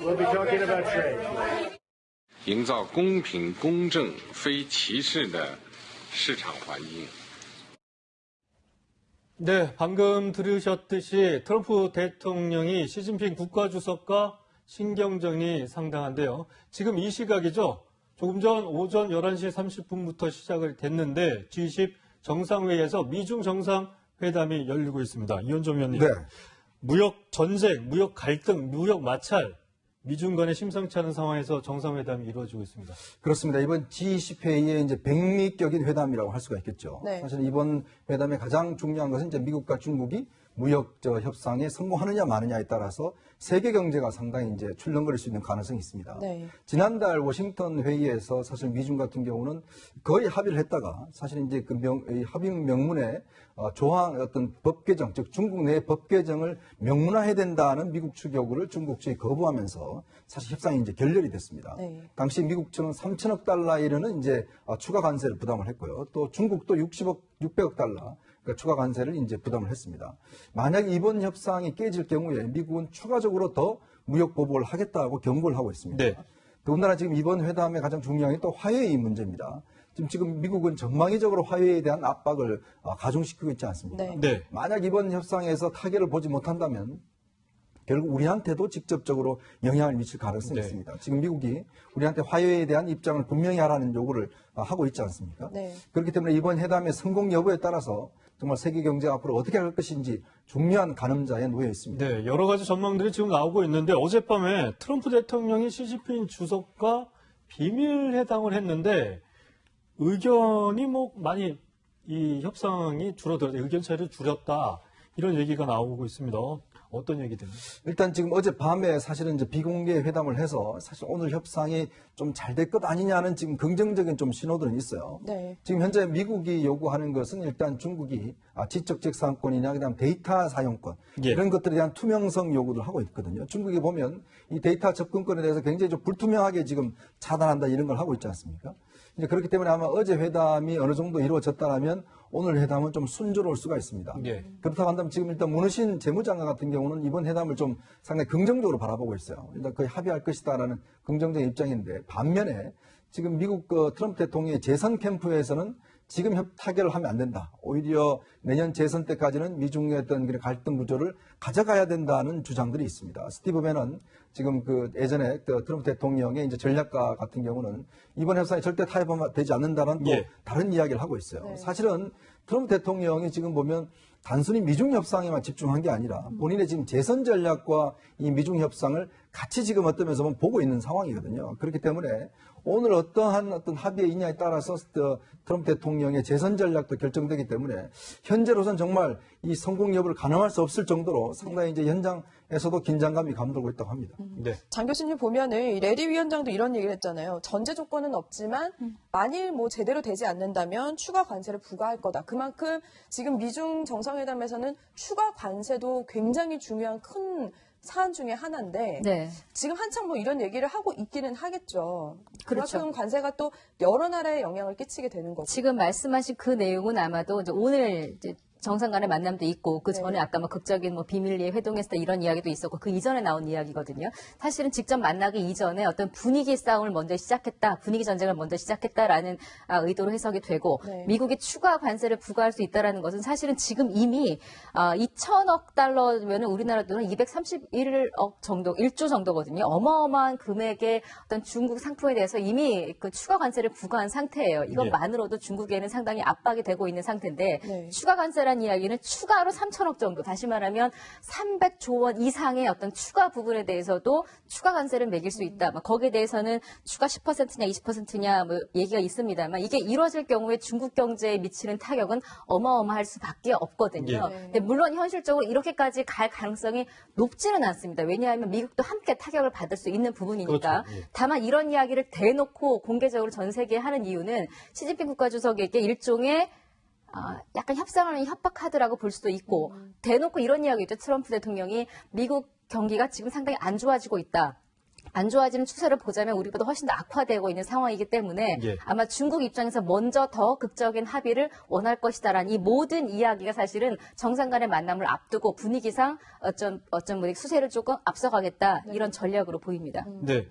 We'll be talking about trade. 营造公平、公正、非歧视的市场环境。 네, 방금 들으셨듯이 트럼프 대통령이 시진핑 국가주석과 신경전이 상당한데요. 지금 이 시각이죠. 조금 전 오전 11시 30분부터 시작을 됐는데 G20 정상회의에서 미중 정상회담이 열리고 있습니다. 이현정 위원님. 네. 무역 전쟁, 무역 갈등, 무역 마찰, 미중 간의 심상치 않은 상황에서 정상회담이 이루어지고 있습니다. 그렇습니다. 이번 G20 회의의 이제 백미격인 회담이라고 할 수가 있겠죠. 네. 사실 이번 회담의 가장 중요한 것은 이제 미국과 중국이 무역 협상에 성공하느냐 마느냐에 따라서 세계 경제가 상당히 이제 출렁거릴 수 있는 가능성이 있습니다. 네. 지난달 워싱턴 회의에서 사실 미중 같은 경우는 거의 합의를 했다가 사실 이제 그 합의 명문에 조항 어떤 법 개정, 즉 중국 내 법 개정을 명문화해야 된다는 미국 측 요구를 중국 측이 거부하면서 사실 협상이 이제 결렬이 됐습니다. 네. 당시 미국 측은 3천억 달러에 이르는 이제 추가 관세를 부담을 했고요. 또 중국도 600억 달러. 그러니까 추가 관세를 이제 부담을 했습니다. 만약 이번 협상이 깨질 경우에 미국은 추가적으로 더 무역 보복을 하겠다고 경고를 하고 있습니다. 네. 더군다나 지금 이번 회담의 가장 중요한 게 또 화해의 문제입니다. 지금 미국은 전방위적으로 화해에 대한 압박을 가중시키고 있지 않습니까? 네. 네. 만약 이번 협상에서 타결을 보지 못한다면 결국 우리한테도 직접적으로 영향을 미칠 가능성이 네. 있습니다. 지금 미국이 우리한테 화해에 대한 입장을 분명히 하라는 요구를 하고 있지 않습니까? 네. 그렇기 때문에 이번 회담의 성공 여부에 따라서 정말 세계 경제가 앞으로 어떻게 할 것인지 중요한 가늠자에 놓여 있습니다. 네, 여러 가지 전망들이 지금 나오고 있는데 어젯밤에 트럼프 대통령이 시진핑 주석과 비밀 회담을 했는데 의견이 많이 이 협상이 줄어들었다, 의견 차이를 줄였다 이런 얘기가 나오고 있습니다. 어떤 얘기들은? 일단 지금 어젯밤에 사실은 이제 비공개 회담을 해서 사실 오늘 협상이 좀 잘 될 것 아니냐는 지금 긍정적인 좀 신호들은 있어요. 네. 지금 현재 미국이 요구하는 것은 일단 중국이 지적재산권이나 그다음 데이터 사용권 예. 이런 것들에 대한 투명성 요구를 하고 있거든요. 중국이 보면 이 데이터 접근권에 대해서 굉장히 좀 불투명하게 지금 차단한다 이런 걸 하고 있지 않습니까? 이제 그렇기 때문에 아마 어제 회담이 어느 정도 이루어졌다면 오늘 회담은 좀 순조로울 수가 있습니다. 예. 그렇다고 한다면 지금 일단 문우신 재무장관 같은 경우는 이번 회담을 좀 상당히 긍정적으로 바라보고 있어요. 일단 거의 합의할 것이다라는 긍정적인 입장인데 반면에 지금 미국 트럼프 대통령의 재선 캠프에서는 지금 타결을 하면 안 된다. 오히려 내년 재선 때까지는 미중의 어떤 갈등 구조를 가져가야 된다는 주장들이 있습니다. 스티브 배넌 지금 예전에 트럼프 대통령의 이제 전략가 같은 경우는 이번 협상이 절대 타협되지 않는다는 또 예. 다른 이야기를 하고 있어요. 네. 사실은 트럼프 대통령이 지금 보면 단순히 미중 협상에만 집중한 게 아니라 본인의 지금 재선 전략과 이 미중 협상을 같이 지금 어떤 면에서 보고 있는 상황이거든요. 그렇기 때문에 오늘 어떠한 합의에 있냐에 따라서 트럼프 대통령의 재선 전략도 결정되기 때문에 현재로선 정말 이 성공 여부를 가늠할 수 없을 정도로 상당히 이제 현장에서도 긴장감이 감돌고 있다고 합니다. 네. 장 교수님 보면은 레리 위원장도 이런 얘기를 했잖아요. 전제 조건은 없지만 만일 제대로 되지 않는다면 추가 관세를 부과할 거다. 그만큼 지금 미중 정상회담에서는 추가 관세도 굉장히 중요한 큰 사안 중에 하나인데 네. 지금 한창 이런 얘기를 하고 있기는 하겠죠. 그렇죠. 그만큼 관세가 또 여러 나라에 영향을 끼치게 되는 거고. 지금 말씀하신 그 내용은 아마도 이제 오늘 이제 정상 간의 만남도 있고 그 전에 네. 아까 극적인 비밀리에 회동했을 때 이런 이야기도 있었고 그 이전에 나온 이야기거든요. 사실은 직접 만나기 이전에 어떤 분위기 싸움을 먼저 시작했다, 분위기 전쟁을 먼저 시작했다라는 의도로 해석이 되고 네. 미국이 추가 관세를 부과할 수 있다라는 것은 사실은 지금 이미 2천억 달러면 우리나라 돈은 231억 정도, 1조 정도거든요. 어마어마한 금액의 어떤 중국 상품에 대해서 이미 그 추가 관세를 부과한 상태예요. 이것만으로도 중국에는 상당히 압박이 되고 있는 상태인데 네. 추가 관세란 이야기는 추가로 3천억 정도, 다시 말하면 300조 원 이상의 어떤 추가 부분에 대해서도 추가 관세를 매길 수 있다. 거기에 대해서는 추가 10%냐 20%냐 얘기가 있습니다만 이게 이루어질 경우에 중국 경제에 미치는 타격은 어마어마할 수밖에 없거든요. 네. 근데 물론 현실적으로 이렇게까지 갈 가능성이 높지는 않습니다. 왜냐하면 미국도 함께 타격을 받을 수 있는 부분이니까. 그렇죠. 예. 다만 이런 이야기를 대놓고 공개적으로 전 세계에 하는 이유는 시진핑 국가주석에게 일종의 약간 협상을 협박하더라고 볼 수도 있고 대놓고 이런 이야기죠. 트럼프 대통령이 미국 경기가 지금 상당히 안 좋아지고 있다. 안 좋아지는 추세를 보자면 우리보다 훨씬 더 악화되고 있는 상황이기 때문에 예. 아마 중국 입장에서 먼저 더 극적인 합의를 원할 것이다라는 이 모든 이야기가 사실은 정상 간의 만남을 앞두고 분위기상 어쩜 뭐 수세를 조금 앞서가겠다 이런 전략으로 보입니다. 네.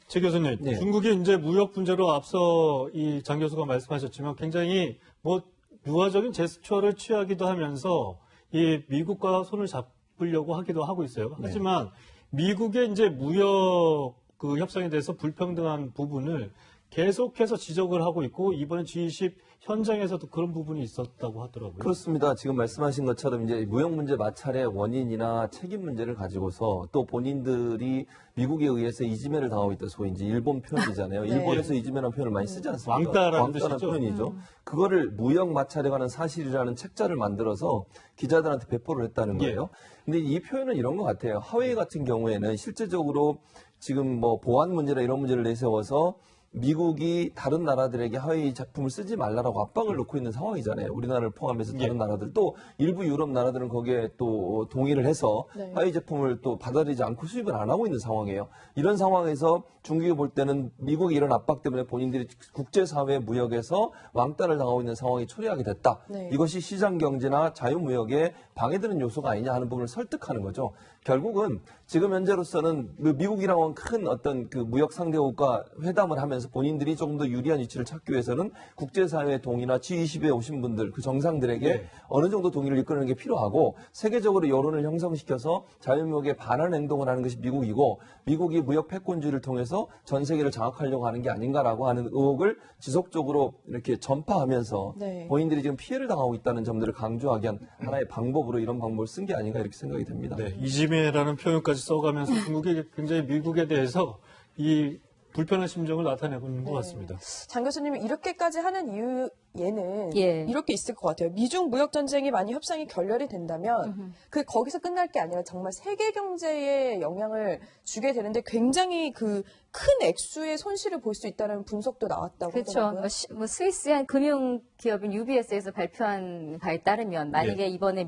최 교수님, 네. 중국이 이제 무역 분쟁으로 앞서 이 장 교수가 말씀하셨지만 굉장히 뭐 유화적인 제스처를 취하기도 하면서 이 미국과 손을 잡으려고 하기도 하고 있어요. 하지만 미국의 이제 무역 그 협상에 대해서 불평등한 부분을 계속해서 지적을 하고 있고 이번에 G20 현장에서도 그런 부분이 있었다고 하더라고요. 그렇습니다. 지금 말씀하신 것처럼 이제 무역 문제 마찰의 원인이나 책임 문제를 가지고서 또 본인들이 미국에 의해서 이지매를 당하고 있다. 소위 이제 일본 표현이잖아요. 일본에서 이지매라는 표현을 많이 쓰지 않습니까? 왕따라는 뜻이죠. 표현이죠. 그거를 무역 마찰에 관한 사실이라는 책자를 만들어서 기자들한테 배포를 했다는 거예요. 근데 이 표현은 이런 것 같아요. 하웨이 같은 경우에는 실제적으로 지금 뭐 보안 문제나 이런 문제를 내세워서 미국이 다른 나라들에게 하웨이 제품을 쓰지 말라라고 압박을 놓고 있는 상황이잖아요. 우리나라를 포함해서 다른 나라들 또 일부 유럽 나라들은 거기에 또 동의를 해서 하웨이 제품을 또 받아들이지 않고 수입을 안 하고 있는 상황이에요. 이런 상황에서 중국이 볼 때는 미국의 이런 압박 때문에 본인들이 국제사회 무역에서 왕따를 당하고 있는 상황이 초래하게 됐다. 이것이 시장 경제나 자유무역에 방해되는 요소가 아니냐 하는 부분을 설득하는 거죠. 결국은 지금 현재로서는 미국이랑 큰 어떤 그 무역 상대국과 회담을 하면서 본인들이 조금 더 유리한 위치를 찾기 위해서는 국제사회의 동의나 G20에 오신 분들, 그 정상들에게 어느 정도 동의를 이끌는 게 필요하고 세계적으로 여론을 형성시켜서 자유무역에 반하는 행동을 하는 것이 미국이고 미국이 무역 패권주의를 통해서 전 세계를 장악하려고 하는 게 아닌가라고 하는 의혹을 지속적으로 이렇게 전파하면서 본인들이 지금 피해를 당하고 있다는 점들을 강조하기 위한 하나의 방법으로 이런 방법을 쓴 게 아닌가 이렇게 생각이 됩니다. 네, 이지매라는 표현까지 써가면서 중국이 굉장히 미국에 대해서 이 불편한 심정을 나타내고 있는 것 같습니다. 장 교수님이 이렇게까지 하는 이유에는 예. 이렇게 있을 것 같아요. 미중 무역 전쟁이 만약 협상이 결렬이 된다면 그 거기서 끝날 게 아니라 정말 세계 경제에 영향을 주게 되는데 굉장히 그 큰 액수의 손실을 볼 수 있다는 분석도 나왔다고 그렇죠. 하더라고요. 뭐 스위스의 한 금융기업인 UBS에서 발표한 바에 따르면 만약에 이번에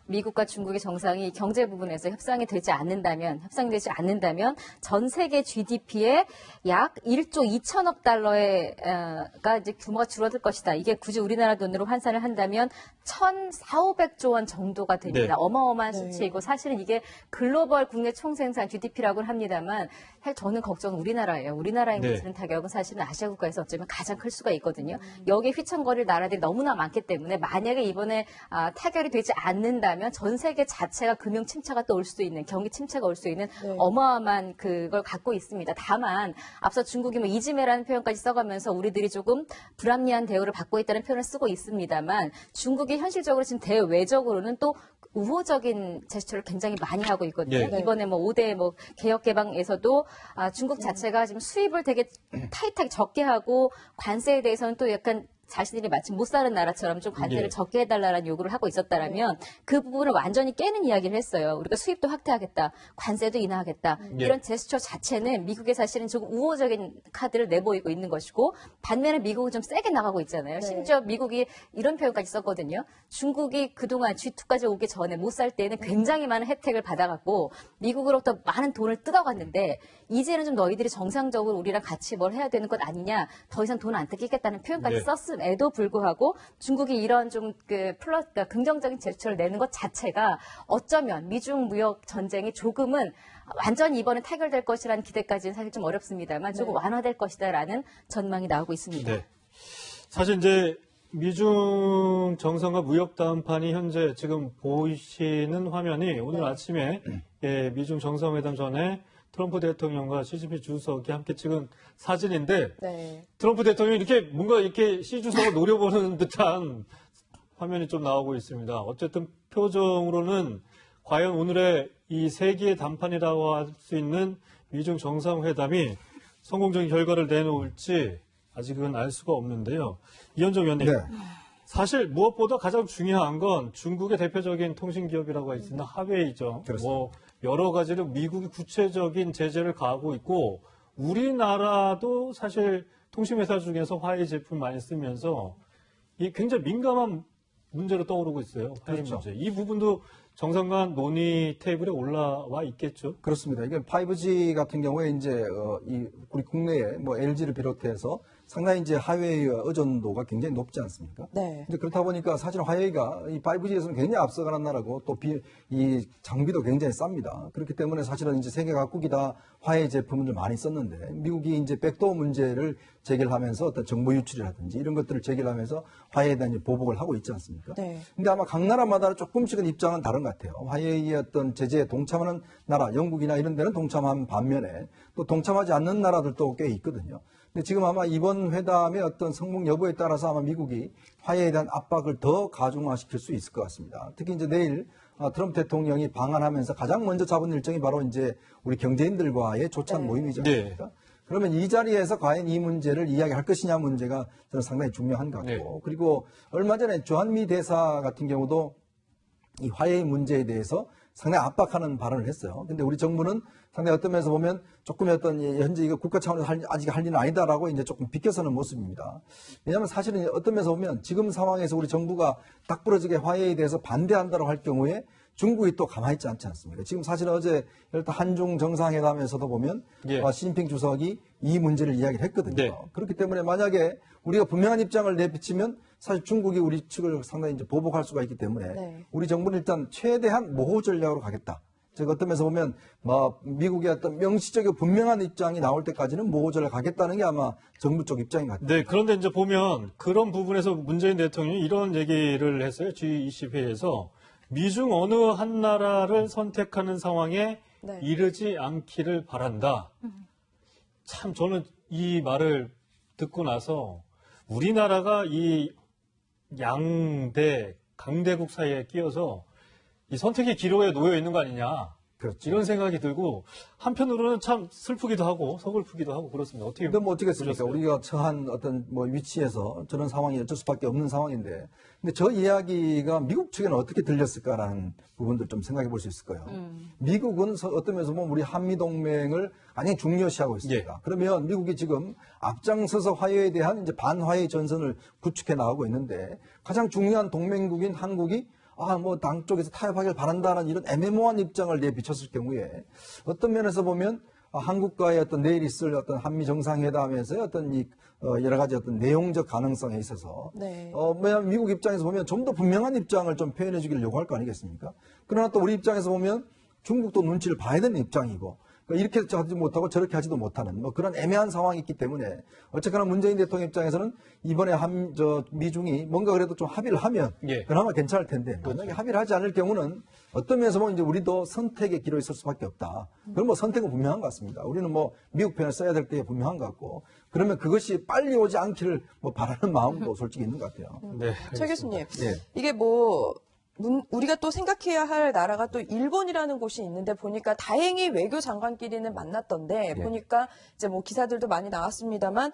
미국과 중국의 정상이 경제 부분에서 협상이 되지 않는다면 전 세계 GDP의 약 1조 2천억 달러가 이제 규모가 줄어들 것이다. 이게 굳이 우리나라 돈으로 환산을 한다면 1,400억 원 정도가 됩니다. 어마어마한 수치이고 사실은 이게 글로벌 국내 총생산 GDP라고는 합니다만 사실 저는 걱정은 우리나라예요. 우리나라에 미치는 타격은 사실은 아시아 국가에서 어쩌면 가장 클 수가 있거든요. 여기에 휘청거릴 나라들이 너무나 많기 때문에 만약에 이번에 타결이 되지 않는다면 전 세계 자체가 금융 침체가 또 올 수 있는 경기 침체가 올 수 있는 어마어마한 그걸 갖고 있습니다. 다만 앞서 중국이 뭐 이지매라는 표현까지 써가면서 우리들이 조금 불합리한 대우를 받고 있다는 표현을 쓰고 있습니다만 중국이 현실적으로 지금 대외적으로는 또 우호적인 제스처를 굉장히 많이 하고 있거든요. 이번에 뭐 5대 뭐 개혁 개방에서도 중국 자체가 지금 수입을 되게 타이트하게 적게 하고 관세에 대해서는 또 약간 자신들이 마치 못 사는 나라처럼 좀 관세를 적게 해달라는 요구를 하고 있었다라면 그 부분을 완전히 깨는 이야기를 했어요. 우리가 수입도 확대하겠다, 관세도 인하하겠다. 이런 제스처 자체는 미국의 사실은 조금 우호적인 카드를 내보이고 있는 것이고 반면에 미국은 좀 세게 나가고 있잖아요. 심지어 미국이 이런 표현까지 썼거든요. 중국이 그동안 G2까지 오기 전에 못 살 때는 굉장히 많은 혜택을 받아갖고 미국으로부터 많은 돈을 뜯어갔는데 이제는 좀 너희들이 정상적으로 우리랑 같이 뭘 해야 되는 것 아니냐, 더 이상 돈 안 뜯기겠다는 표현까지 썼음에도 불구하고 중국이 이런 좀 그러니까 긍정적인 제스처를 내는 것 자체가 어쩌면 미중 무역 전쟁이 조금은 완전히 이번에 타결될 것이라는 기대까지는 사실 좀 어렵습니다만 조금 완화될 것이다라는 전망이 나오고 있습니다. 네. 사실 이제 미중 정상과 무역 담판이 현재 지금 보이시는 화면이 오늘 아침에 미중 정상회담 전에 트럼프 대통령과 시진핑 주석이 함께 찍은 사진인데 트럼프 대통령이 이렇게 뭔가 이렇게 시 주석을 노려보는 듯한 화면이 좀 나오고 있습니다. 어쨌든 표정으로는 과연 오늘의 이 세기의 담판이라고 할 수 있는 미중 정상회담이 성공적인 결과를 내놓을지 아직은 알 수가 없는데요. 이현정 위원님, 사실 무엇보다 가장 중요한 건 중국의 대표적인 통신기업이라고 할 수 있는 하웨이죠. 뭐 여러 가지로 미국이 구체적인 제재를 가하고 있고 우리나라도 사실 통신회사 중에서 화웨이 제품 많이 쓰면서 이 굉장히 민감한 문제로 떠오르고 있어요. 화해 그렇죠. 문제. 이 부분도 정상 간 논의 테이블에 올라와 있겠죠. 그렇습니다. 이게 5G 같은 경우에 이제 우리 국내에 뭐 LG를 비롯해서 상당히 이제 화웨이의 의존도가 굉장히 높지 않습니까? 네. 근데 그렇다 보니까 사실 화웨이가 이 5G에서는 굉장히 앞서가는 나라고 또 이 장비도 굉장히 쌉니다. 그렇기 때문에 사실은 이제 세계 각국이 다 화웨이 제품을 많이 썼는데 미국이 이제 백도어 문제를 제기하면서 어떤 정보 유출이라든지 이런 것들을 제기하면서 화웨이에 대한 보복을 하고 있지 않습니까? 네. 근데 아마 각 나라마다 조금씩은 입장은 다른 것 같아요. 화웨이의 어떤 제재에 동참하는 나라, 영국이나 이런 데는 동참한 반면에 또 동참하지 않는 나라들도 꽤 있거든요. 근데 지금 아마 이번 회담의 어떤 성공 여부에 따라서 아마 미국이 화해에 대한 압박을 더 가중화시킬 수 있을 것 같습니다. 특히 이제 내일 트럼프 대통령이 방한하면서 가장 먼저 잡은 일정이 바로 이제 우리 경제인들과의 조찬 모임이지 않습니까? 그러면 이 자리에서 과연 이 문제를 이야기할 것이냐 문제가 저는 상당히 중요한 것 같고 그리고 얼마 전에 주한미 대사 같은 경우도 이 화해 문제에 대해서 상당히 압박하는 발언을 했어요. 근데 우리 정부는 상당히 어떤 면에서 보면 조금 어떤 현재 이거 국가 차원에서 아직 할 일은 아니다라고 이제 조금 비껴서는 모습입니다. 왜냐하면 사실은 어떤 면에서 보면 지금 상황에서 우리 정부가 딱 부러지게 화해에 대해서 반대한다고 할 경우에 중국이 또 가만히 있지 않지 않습니까? 지금 사실은 어제 일단 한중 정상회담에서도 보면 시진핑 주석이 이 문제를 이야기를 했거든요. 네. 그렇기 때문에 만약에 우리가 분명한 입장을 내비치면 사실 중국이 우리 측을 상당히 이제 보복할 수가 있기 때문에 우리 정부는 일단 최대한 모호 전략으로 가겠다. 즉 어떤 면에서 보면 뭐 미국의 어떤 명시적이고 분명한 입장이 나올 때까지는 모호 전략 가겠다는 게 아마 정부 쪽 입장인 것 같아요. 네, 그런데 이제 보면 그런 부분에서 문재인 대통령이 이런 얘기를 했어요. G20 회의에서 미중 어느 한 나라를 선택하는 상황에 이르지 않기를 바란다. 참 저는 이 말을 듣고 나서 우리나라가 이 양대 강대국 사이에 끼어서 이 선택의 기로에 놓여 있는 거 아니냐. 그렇죠. 이런 생각이 들고 한편으로는 참 슬프기도 하고 서글프기도 하고 그렇습니다. 어떻게 근데 뭐 어떻겠습니까? 보셨어요? 우리가 처한 어떤 뭐 위치에서 저런 상황이 어쩔 수밖에 없는 상황인데, 근데 저 이야기가 미국 측에는 어떻게 들렸을까라는 부분들 좀 생각해 볼 수 있을 거예요. 미국은 어떤 면에서 보면 우리 한미 동맹을 굉장히 중요시하고 있습니다. 그러면 미국이 지금 앞장서서 화해에 대한 이제 반화해 전선을 구축해 나가고 있는데 가장 중요한 동맹국인 한국이 뭐 당 쪽에서 타협하길 바란다는 이런 애매모호한 입장을 내비쳤을 경우에 어떤 면에서 보면 한국과의 어떤 내일 있을 어떤 한미 정상회담에서의 어떤 이 여러 가지 어떤 내용적 가능성에 있어서 왜냐하면 미국 입장에서 보면 좀 더 분명한 입장을 좀 표현해 주기를 요구할 거 아니겠습니까? 그러나 또 우리 입장에서 보면 중국도 눈치를 봐야 되는 입장이고 이렇게 하지 못하고 저렇게 하지도 못하는 뭐 그런 애매한 상황이 있기 때문에 어쨌거나 문재인 대통령 입장에서는 이번에 미중이 뭔가 그래도 좀 합의를 하면 그나마 괜찮을 텐데 만약에 합의를 하지 않을 경우는 어떤 면에서 보면 이제 우리도 선택의 기로에 있을 수밖에 없다. 그럼 뭐 선택은 분명한 것 같습니다. 우리는 뭐 미국 편을 써야 될 때 분명한 것 같고 그러면 그것이 빨리 오지 않기를 뭐 바라는 마음도 솔직히 있는 것 같아요. 네, 최 교수님, 이게 뭐 우리가 또 생각해야 할 나라가 또 일본이라는 곳이 있는데 보니까 다행히 외교 장관끼리는 만났던데 보니까 이제 뭐 기사들도 많이 나왔습니다만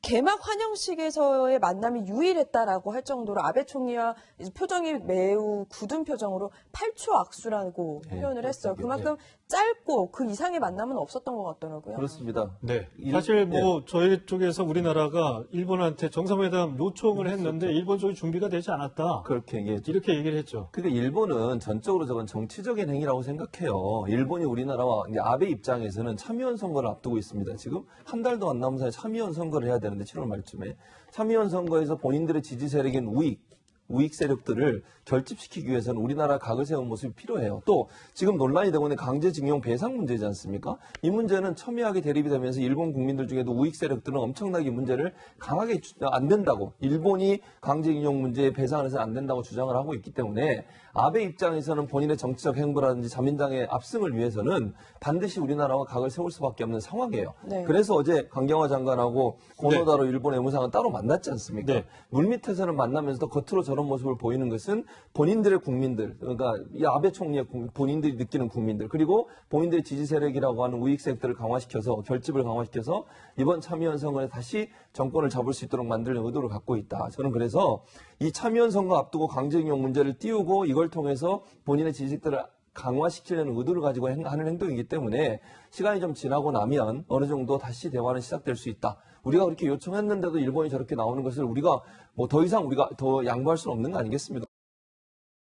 개막 환영식에서의 만남이 유일했다라고 할 정도로 아베 총리와 표정이 매우 굳은 표정으로 8초 악수라고 표현을 했어요. 그만큼 짧고 그 이상의 만남은 없었던 것 같더라고요. 그렇습니다. 네. 사실 뭐 저희 쪽에서 우리나라가 일본한테 정상회담 요청을 했는데 일본 쪽이 준비가 되지 않았다. 그렇게 얘기했죠. 이렇게 얘기를 했죠. 그러니까 일본은 전적으로 저건 정치적인 행위라고 생각해요. 일본이 우리나라와 이제 아베 입장에서는 참의원 선거를 앞두고 있습니다. 지금 한 달도 안 남은 사이에 참의원 선거를 해야 되는데 7월 말쯤에 참의원 선거에서 본인들의 지지 세력인 우익 세력들을 결집시키기 위해서는 우리나라 각을 세운 모습이 필요해요. 또 지금 논란이 되고 있는 강제징용 배상 문제지 않습니까? 이 문제는 첨예하게 대립이 되면서 일본 국민들 중에도 우익 세력들은 엄청나게 문제를 강하게 안 된다고 일본이 강제징용 문제에 배상을 해서 안 된다고 주장을 하고 있기 때문에 아베 입장에서는 본인의 정치적 행보라든지 자민당의 압승을 위해서는 반드시 우리나라와 각을 세울 수밖에 없는 상황이에요. 그래서 어제 강경화 장관하고 고노다로 일본 외무상은 따로 만났지 않습니까? 물밑에서는 만나면서도 겉으로 저런 모습을 보이는 것은 본인들의 국민들, 그러니까 이 아베 총리의 본인들이 느끼는 국민들, 그리고 본인들의 지지 세력이라고 하는 우익 세력들을 강화시켜서 결집을 강화시켜서 이번 참의원 선거에 다시 정권을 잡을 수 있도록 만드는 의도를 갖고 있다. 저는 그래서 이 참의원 선거 앞두고 강제징용 문제를 띄우고 이걸 통해서 본인의 지지세력들을 강화시키려는 의도를 가지고 하는 행동이기 때문에 시간이 좀 지나고 나면 어느 정도 다시 대화는 시작될 수 있다. 우리가 그렇게 요청했는데도 일본이 저렇게 나오는 것을 우리가 뭐 더 이상 우리가 더 양보할 수는 없는 거 아니겠습니까?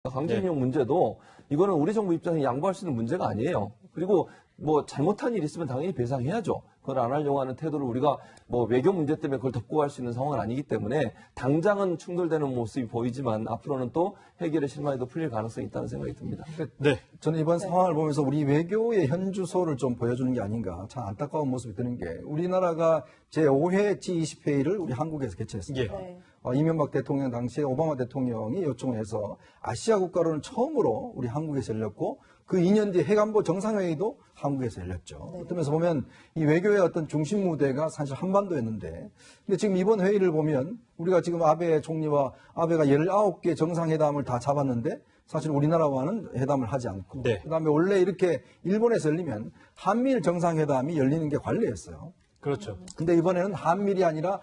강제징용 문제도 이거는 우리 정부 입장에 양보할 수 있는 문제가 아니에요. 그리고 뭐 잘못한 일이 있으면 당연히 배상해야죠. 그걸 안 하려고 하는 태도를 우리가 뭐 외교 문제 때문에 그걸 덮고 갈 수 있는 상황은 아니기 때문에 당장은 충돌되는 모습이 보이지만 앞으로는 또 해결의 실마리도 풀릴 가능성이 있다는 생각이 듭니다. 네. 저는 이번 상황을 보면서 우리 외교의 현주소를 좀 보여주는 게 아닌가 참 안타까운 모습이 드는 게 우리나라가 제5회 G20회의를 우리 한국에서 개최했습니다. 네. 이명박 대통령 당시에 오바마 대통령이 요청을 해서 아시아 국가로는 처음으로 우리 한국에서 열렸고 그 2년 뒤에 해관보 정상회의도 한국에서 열렸죠. 네. 그러면서 보면 이 외교의 어떤 중심 무대가 사실 한반도였는데 근데 지금 이번 회의를 보면 우리가 지금 아베 총리와 아베가 19개 정상회담을 다 잡았는데 사실 우리나라와는 회담을 하지 않고 네. 그다음에 원래 이렇게 일본에서 열리면 한미일 정상회담이 열리는 게 관례였어요. 그렇죠. 근데 이번에는 한미일이 아니라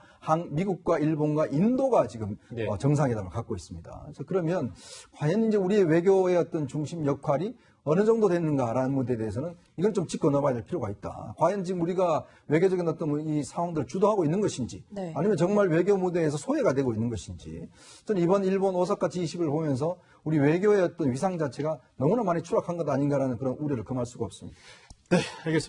미국과 일본과 인도가 지금 네. 정상회담을 갖고 있습니다. 그래서 그러면 과연 이제 우리의 외교의 어떤 중심 역할이 어느 정도 됐는가라는 문제에 대해서는 이건 좀 짚고 넘어야 될 필요가 있다. 과연 지금 우리가 외교적인 어떤 이 상황들을 주도하고 있는 것인지 네. 아니면 정말 외교 무대에서 소외가 되고 있는 것인지 저는 이번 일본 오사카 G20을 보면서 우리 외교의 어떤 위상 자체가 너무나 많이 추락한 것 아닌가라는 그런 우려를 금할 수가 없습니다. 네, 알겠습니다.